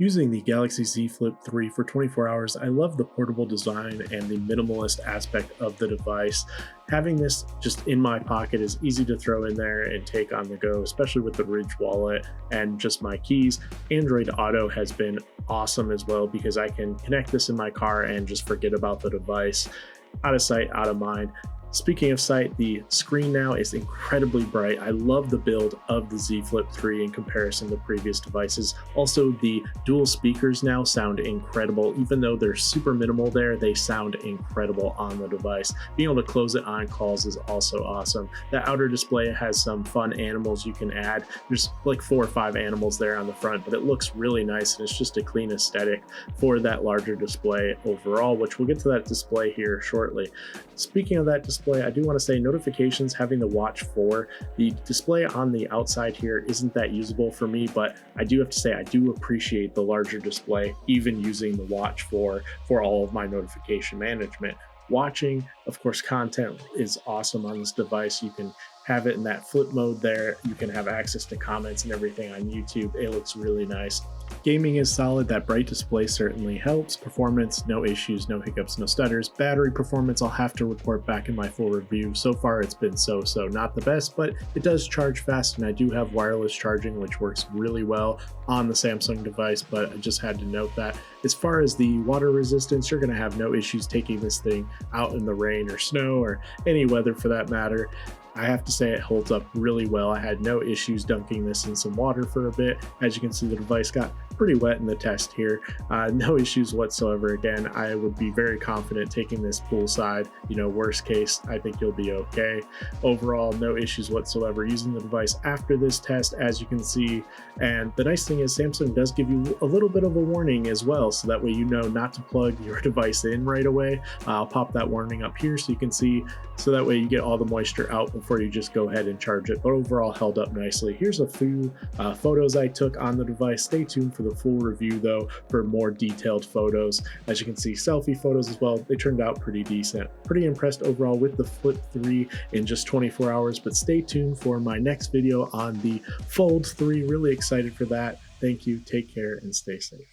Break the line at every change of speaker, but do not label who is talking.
Using the Galaxy Z Flip 3 for 24 hours, I love the portable design and the minimalist aspect of the device. Having this just in my pocket is easy to throw in there and take on the go, especially with the Ridge wallet and just my keys. Android Auto has been awesome as well because I can connect this in my car and just forget about the device. Out of sight, out of mind. Speaking of sight, the screen now is incredibly bright. I love the build of the Z Flip 3 in comparison to previous devices. Also, the dual speakers now sound incredible. Even though they're super minimal there, they sound incredible on the device. Being able to close it on calls is also awesome. The outer display has some fun animals you can add. There's like 4 or 5 animals there on the front, but it looks really nice and it's just a clean aesthetic for that larger display overall, which we'll get to that display here shortly. Speaking of that display, I do want to say notifications, having the Watch 4, the display on the outside here isn't that usable for me, but I do have to say I do appreciate the larger display, even using the Watch 4 for all of my notification management. Watching, of course, content is awesome on this device. You can have it in that flip mode there. You can have access to comments and everything on YouTube. It looks really nice. Gaming is solid. That bright display certainly helps. Performance, no issues, no hiccups, no stutters. Battery performance, I'll have to report back in my full review. So far, it's been so-so. Not the best, but it does charge fast, and I do have wireless charging, which works really well on the Samsung device, but I just had to note that. As far as the water resistance, you're going to have no issues taking this thing out in the rain or snow or any weather for that matter. I have to say it holds up really well. I had no issues dunking this in some water for a bit. As you can see, the device got pretty wet in the test here. No issues whatsoever. Again, I would be very confident taking this poolside. Worst case, I think you'll be okay. Overall, no issues whatsoever using the device after this test, as you can see. And the nice thing is Samsung does give you a little bit of a warning as well, so that way you know not to plug your device in right away. I'll pop that warning up here so you can see, so that way you get all the moisture out before you just go ahead and charge it. But overall, held up nicely. Here's a few photos I took on the device. Stay tuned for the full review though for more detailed photos. As you can see, selfie photos as well. They turned out pretty decent. Pretty impressed overall with the Flip 3 in just 24 hours, but stay tuned for my next video on the Fold 3. Really excited for that. Thank you, take care, and stay safe.